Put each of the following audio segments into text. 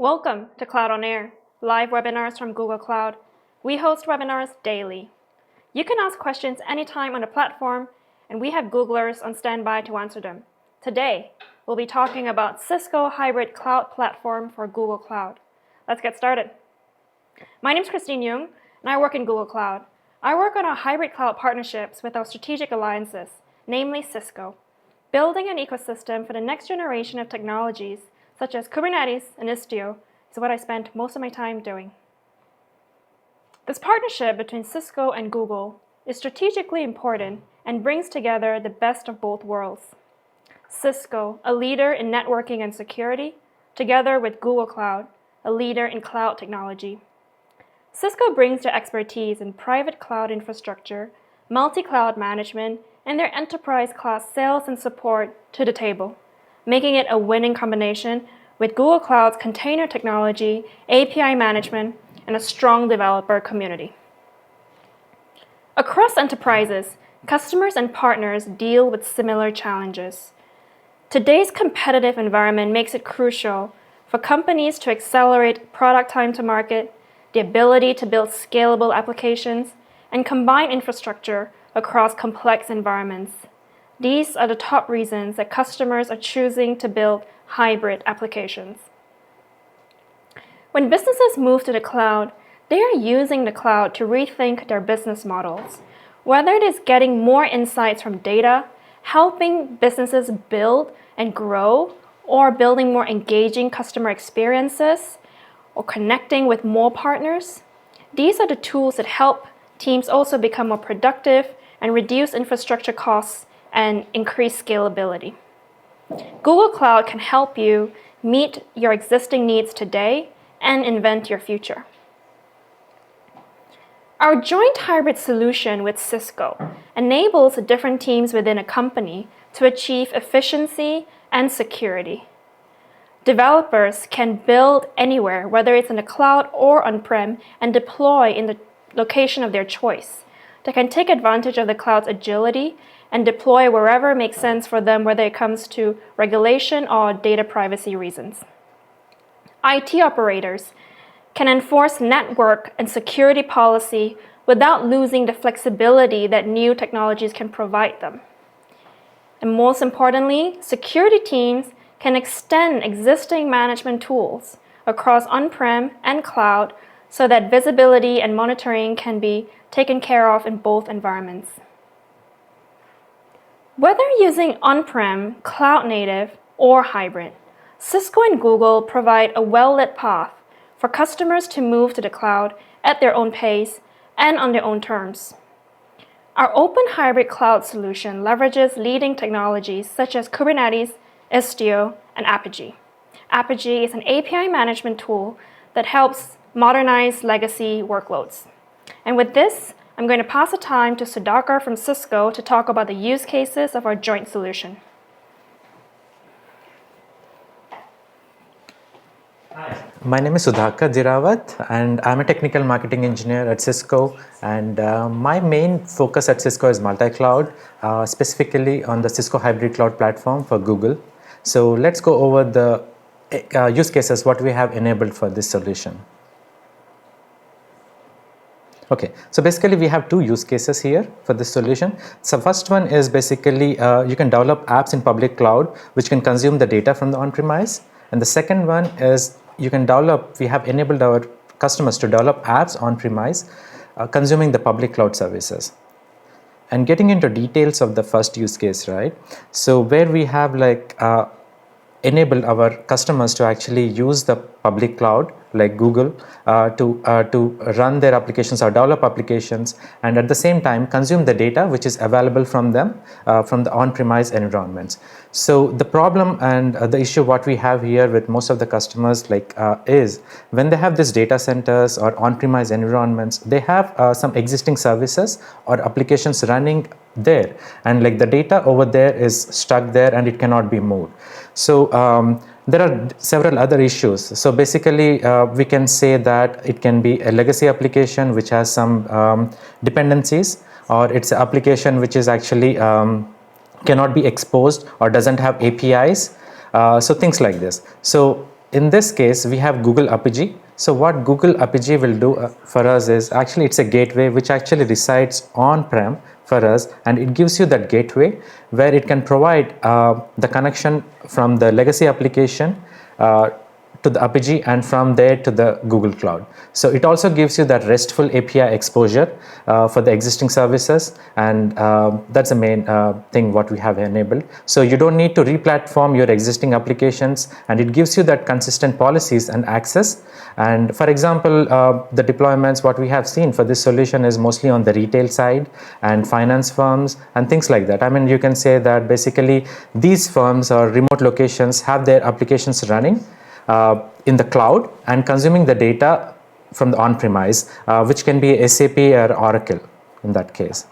Welcome to Cloud on Air, live webinars from Google Cloud. We host webinars daily. You can ask questions anytime on the platform, and we have Googlers on standby to answer them. Today, we'll be talking about Cisco Hybrid Cloud Platform for Google Cloud. Let's get started. My name is Christine Jung, and I work in Google Cloud. I work on our hybrid cloud partnerships with our strategic alliances, namely Cisco, building an ecosystem for the next generation of technologies such as Kubernetes and Istio is what I spent most of my time doing. This partnership between Cisco and Google is strategically important and brings together the best of both worlds. Cisco, a leader in networking and security, together with Google Cloud, a leader in cloud technology. Cisco brings their expertise in private cloud infrastructure, multi-cloud management, and their enterprise-class sales and support to the table, making it a winning combination with Google Cloud's container technology, API management, and a strong developer community. Across enterprises, customers and partners deal with similar challenges. Today's competitive environment makes it crucial for companies to accelerate product time to market, the ability to build scalable applications, and combine infrastructure across complex environments. These are the top reasons that customers are choosing to build hybrid applications. When businesses move to the cloud, they are using the cloud to rethink their business models. Whether it is getting more insights from data, helping businesses build and grow, or building more engaging customer experiences, or connecting with more partners, these are the tools that help teams also become more productive and reduce infrastructure costs and increase scalability. Google Cloud can help you meet your existing needs today and invent your future. Our joint hybrid solution with Cisco enables different teams within a company to achieve efficiency and security. Developers can build anywhere, whether it's in the cloud or on-prem, and deploy in the location of their choice. They can take advantage of the cloud's agility and deploy wherever it makes sense for them, whether it comes to regulation or data privacy reasons. IT operators can enforce network and security policy without losing the flexibility that new technologies can provide them. And most importantly, security teams can extend existing management tools across on-prem and cloud so that visibility and monitoring can be taken care of in both environments. Whether using on-prem, cloud-native, or hybrid, Cisco and Google provide a well-lit path for customers to move to the cloud at their own pace and on their own terms. Our open hybrid cloud solution leverages leading technologies such as Kubernetes, Istio, and Apigee. Apigee is an API management tool that helps modernize legacy workloads. And with this, I'm going to pass the time to Sudhakar from Cisco to talk about the use cases of our joint solution. Hi, my name is Sudhakar Jirawat, and I'm a technical marketing engineer at Cisco. And my main focus at Cisco is multi-cloud, specifically on the Cisco Hybrid Cloud Platform for Google. So let's go over the use cases, what we have enabled for this solution. Okay, so basically we have two use cases here for this solution. So first one is basically you can develop apps in public cloud which can consume the data from the on-premise. And the second one is we have enabled our customers to develop apps on-premise consuming the public cloud services. And getting into details of the first use case, right? So where we have enabled our customers to actually use the public cloud like Google to run their applications or develop applications, and at the same time consume the data which is available from them from the on-premise environments. So the problem and the issue what we have here with most of the customers is when they have these data centers or on-premise environments, they have some existing services or applications running there, and the data over there is stuck there and it cannot be moved. So there are several other issues. So basically we can say that it can be a legacy application which has some dependencies, or it's an application which is actually cannot be exposed or doesn't have APIs. So things like this. So in this case, we have Google Apigee. So what Google Apigee will do for us is actually it's a gateway which actually resides on-prem for us, and it gives you that gateway where it can provide the connection from the legacy application to the Apigee and from there to the Google Cloud. So it also gives you that RESTful API exposure for the existing services, and that's the main thing what we have enabled. So you don't need to re-platform your existing applications, and it gives you that consistent policies and access. And for example, the deployments what we have seen for this solution is mostly on the retail side and finance firms and things like that. I mean, you can say that basically these firms or remote locations have their applications running in the cloud and consuming the data from the on-premise, which can be SAP or Oracle in that case.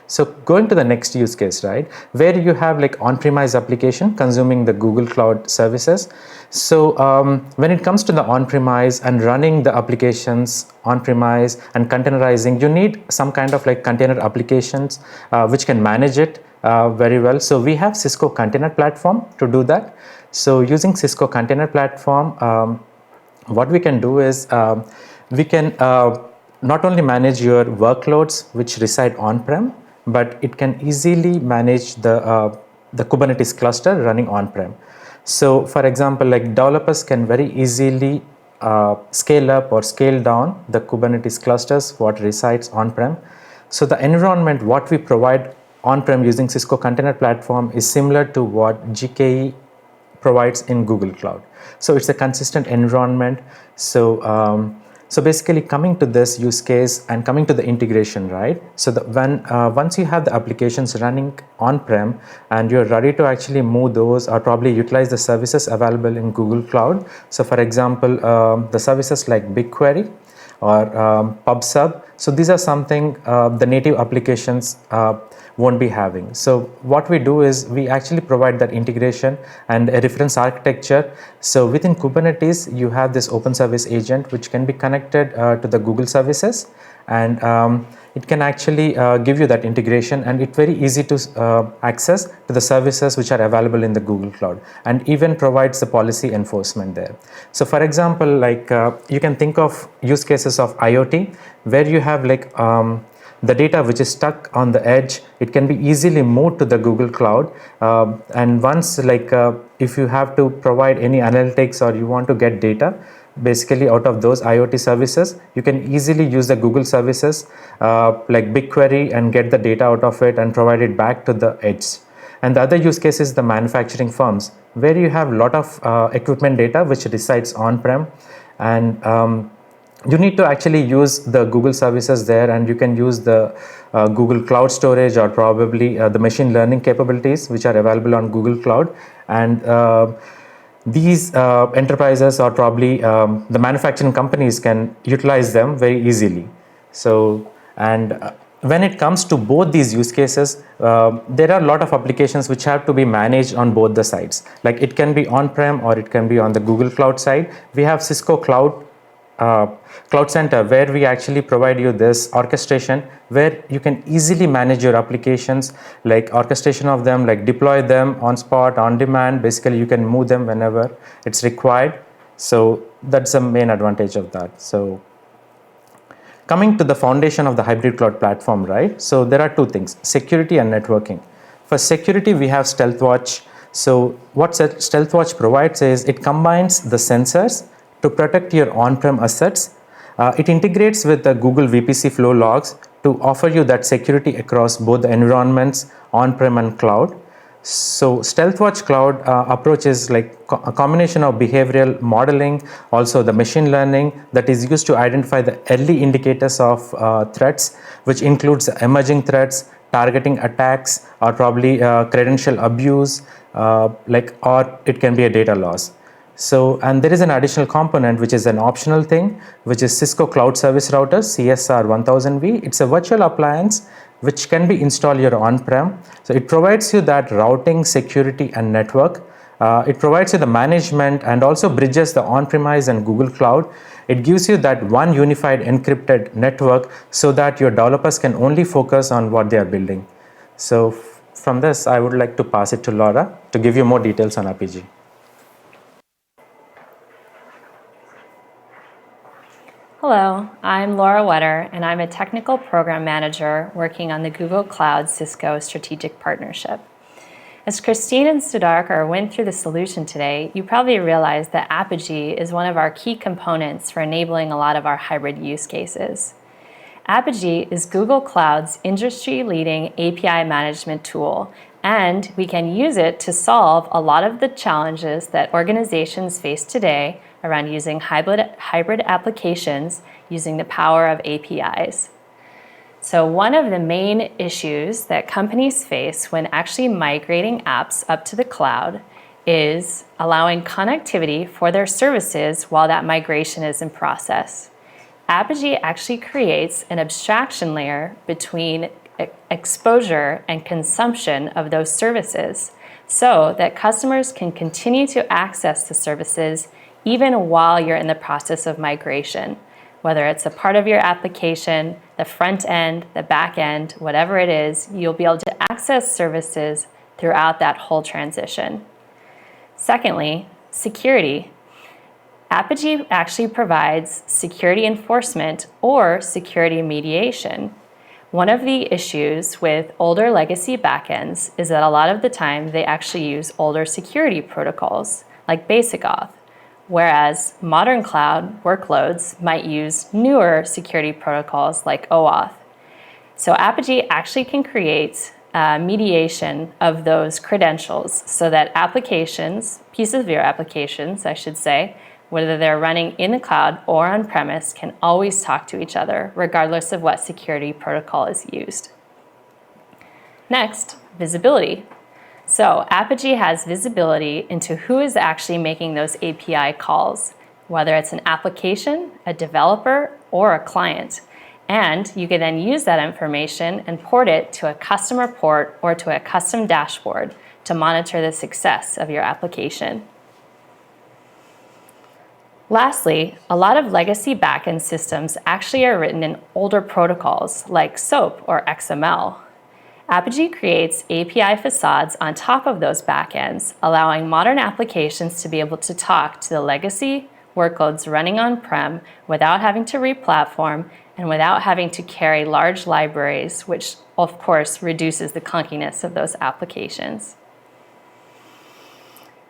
So going to the next use case, right, where you have like on-premise application consuming the Google Cloud services. So when it comes to the on-premise and running the applications on-premise and containerizing, you need some kind of like container applications which can manage it very well. So we have Cisco Container Platform to do that. So using Cisco Container Platform, what we can do is we can not only manage your workloads which reside on-prem, but it can easily manage the Kubernetes cluster running on-prem. So for example, like developers can very easily scale up or scale down the Kubernetes clusters what resides on-prem. So the environment what we provide on-prem using Cisco Container Platform is similar to what GKE provides in Google Cloud. So it's a consistent environment. So so basically coming to this use case and coming to the integration, right? So once you have the applications running on-prem and you're ready to actually move those or probably utilize the services available in Google Cloud. So for example, the services like BigQuery or PubSub. So these are something the native applications won't be having. So what we do is we actually provide that integration and a reference architecture. So within Kubernetes, you have this open service agent which can be connected to the Google services, and it can actually give you that integration, and it's very easy to access to the services which are available in the Google Cloud, and even provides the policy enforcement there. So for example, like you can think of use cases of IoT where you have like the data which is stuck on the edge. It can be easily moved to the Google Cloud, and once like if you have to provide any analytics or you want to get data basically out of those IoT services, you can easily use the Google services like BigQuery and get the data out of it and provide it back to the edge. And the other use case is the manufacturing firms where you have a lot of equipment data which resides on-prem, and you need to actually use the Google services there, and you can use the Google Cloud Storage or probably the machine learning capabilities which are available on Google Cloud. And these enterprises or probably the manufacturing companies can utilize them very easily. So, and when it comes to both these use cases, there are a lot of applications which have to be managed on both the sides. Like it can be on-prem or it can be on the Google Cloud side. We have Cisco Cloud Center where we actually provide you this orchestration where you can easily manage your applications, like orchestration of them, like deploy them on spot, on demand. Basically you can move them whenever it's required. So that's the main advantage of that. So coming to the foundation of the hybrid cloud platform, right? So there are two things, security and networking. For security, we have StealthWatch. So what StealthWatch provides is it combines the sensors to protect your on-prem assets. It integrates with the Google VPC flow logs to offer you that security across both the environments, on-prem and cloud. So StealthWatch Cloud approach is like a combination of behavioral modeling, also the machine learning that is used to identify the early indicators of threats, which includes emerging threats, targeting attacks, or probably credential abuse, or it can be a data loss. So, and there is an additional component which is an optional thing, which is Cisco Cloud Service Router CSR 1000V. It's a virtual appliance which can be installed here on-prem. So it provides you that routing, security, and network. It provides you the management and also bridges the on-premise and Google Cloud. It gives you that one unified encrypted network so that your developers can only focus on what they are building. So from this, I would like to pass it to Laura to give you more details on Apigee. Hello, I'm Laura Wetter, and I'm a technical program manager working on the Google Cloud Cisco strategic partnership. As Christine and Sudhakar went through the solution today, you probably realized that Apigee is one of our key components for enabling a lot of our hybrid use cases. Apigee is Google Cloud's industry-leading API management tool, and we can use it to solve a lot of the challenges that organizations face today around using hybrid applications using the power of APIs. So one of the main issues that companies face when actually migrating apps up to the cloud is allowing connectivity for their services while that migration is in process. Apigee actually creates an abstraction layer between exposure and consumption of those services so that customers can continue to access the services even while you're in the process of migration. Whether it's a part of your application, the front end, the back end, whatever it is, you'll be able to access services throughout that whole transition. Secondly, security. Apigee actually provides security enforcement or security mediation. One of the issues with older legacy backends is that a lot of the time they actually use older security protocols like basic auth, whereas modern cloud workloads might use newer security protocols like OAuth. So Apigee actually can create mediation of those credentials so that applications, pieces of your applications, I should say, whether they're running in the cloud or on-premise, can always talk to each other, regardless of what security protocol is used. Next, visibility. So Apigee has visibility into who is actually making those API calls, whether it's an application, a developer, or a client. And you can then use that information and port it to a custom report or to a custom dashboard to monitor the success of your application. Lastly, a lot of legacy backend systems actually are written in older protocols like SOAP or XML. Apigee creates API facades on top of those backends, allowing modern applications to be able to talk to the legacy workloads running on-prem without having to re-platform and without having to carry large libraries, which of course reduces the clunkiness of those applications.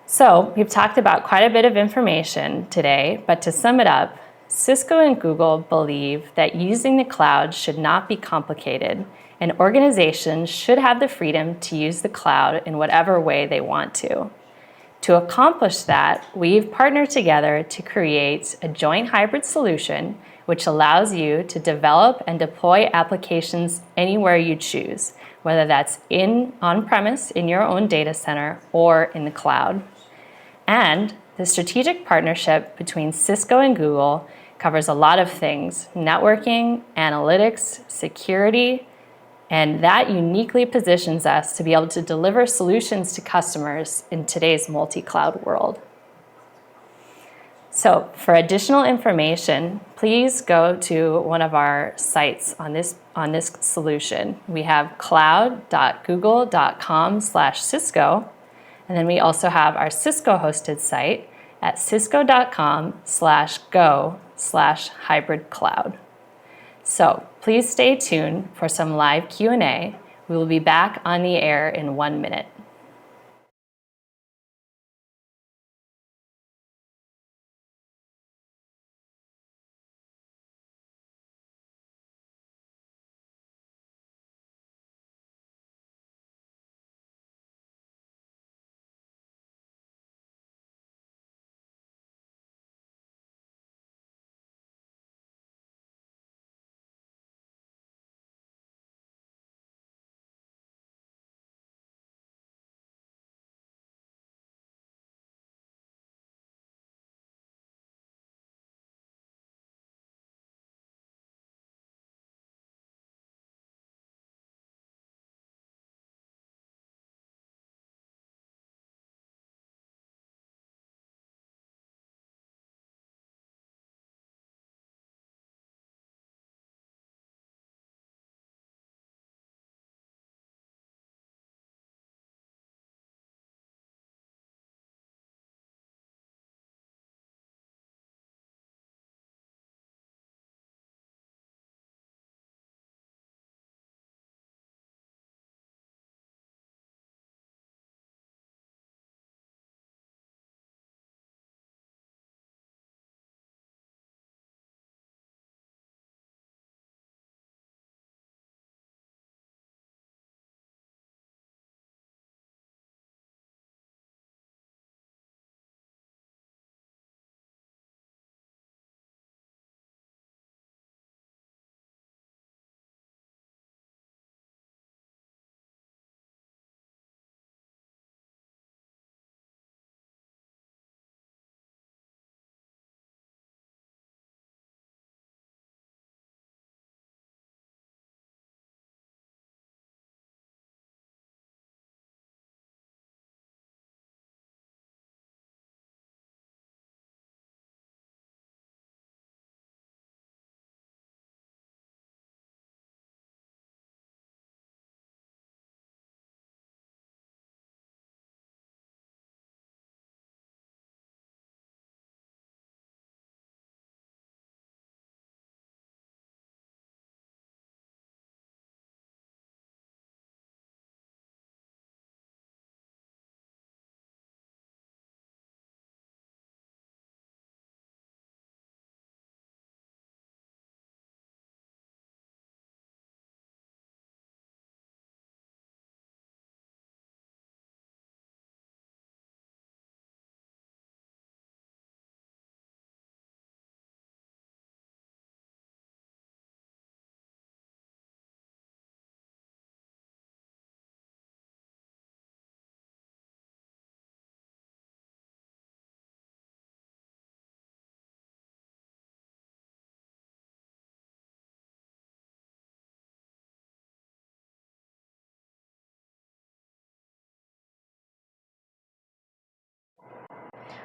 So we've talked about quite a bit of information today, but to sum it up, Cisco and Google believe that using the cloud should not be complicated, and organizations should have the freedom to use the cloud in whatever way they want to. To accomplish that, we've partnered together to create a joint hybrid solution which allows you to develop and deploy applications anywhere you choose, whether that's on-premise in your own data center or in the cloud. And the strategic partnership between Cisco and Google covers a lot of things: networking, analytics, security, and that uniquely positions us to be able to deliver solutions to customers in today's multi-cloud world. So for additional information, please go to one of our sites on this solution. We have cloud.google.com/Cisco. And then we also have our Cisco hosted site at cisco.com/go/hybrid-cloud. So please stay tuned for some live Q&A. We will be back on the air in 1 minute.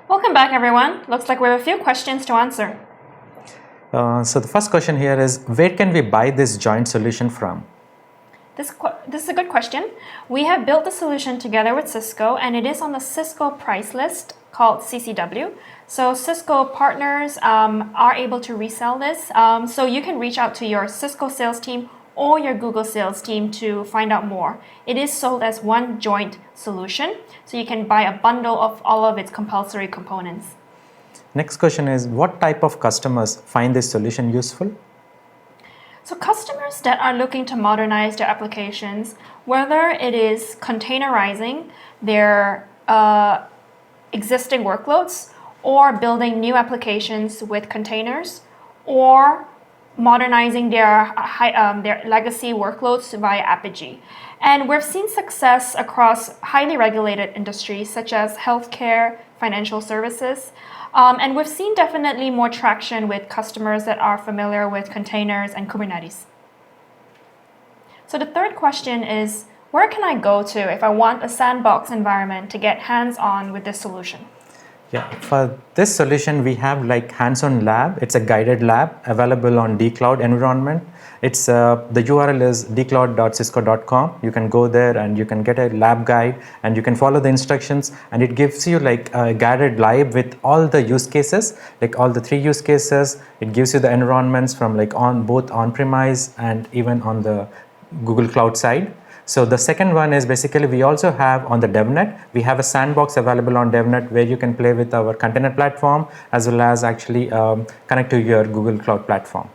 Welcome back, everyone. Looks like we have a few questions to answer. So the first question here is, where can we buy this joint solution from? This is a good question. We have built the solution together with Cisco, and it is on the Cisco price list called CCW. So Cisco partners are able to resell this. So you can reach out to your Cisco sales team or your Google sales team to find out more. It is sold as one joint solution, so you can buy a bundle of all of its compulsory components. Next question is, what type of customers find this solution useful? So customers that are looking to modernize their applications, whether it is containerizing their existing workloads or building new applications with containers, or modernizing their legacy workloads via Apigee. And we've seen success across highly regulated industries such as healthcare, financial services, and we've seen definitely more traction with customers that are familiar with containers and Kubernetes. So the third question is, where can I go to if I want a sandbox environment to get hands-on with this solution? Yeah, for this solution, we have like hands-on lab. It's a guided lab available on dcloud environment. It's the URL is dcloud.cisco.com. You can go there and you can get a lab guide and you can follow the instructions, and it gives you like a guided lab with all the use cases, like all the 3 use cases. It gives you the environments from like on both on-premise and even on the Google Cloud side. So the second one is basically we also have on the DevNet, we have a sandbox available on DevNet where you can play with our container platform as well as actually connect to your Google Cloud platform.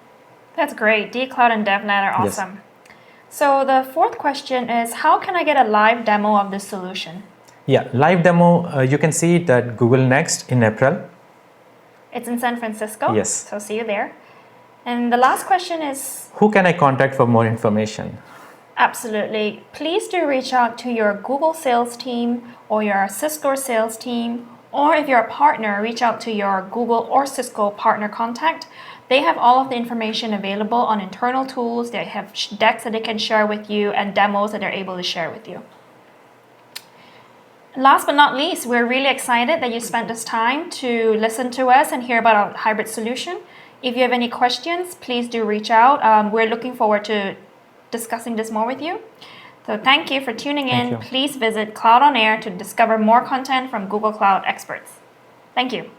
That's great. dCloud and DevNet are awesome. Yes. So the fourth question is, how can I get a live demo of this solution? Yeah, live demo, you can see it at Google Next in April. It's in San Francisco? Yes. So see you there. And the last question is, who can I contact for more information? Absolutely. Please do reach out to your Google sales team or your Cisco sales team, or if you're a partner, reach out to your Google or Cisco partner contact. They have all of the information available on internal tools. They have decks that they can share with you and demos that they're able to share with you. Last but not least, we're really excited that you spent this time to listen to us and hear about our hybrid solution. If you have any questions, please do reach out. We're looking forward to discussing this more with you. So thank you for tuning in. Please visit Cloud on Air to discover more content from Google Cloud experts. Thank you.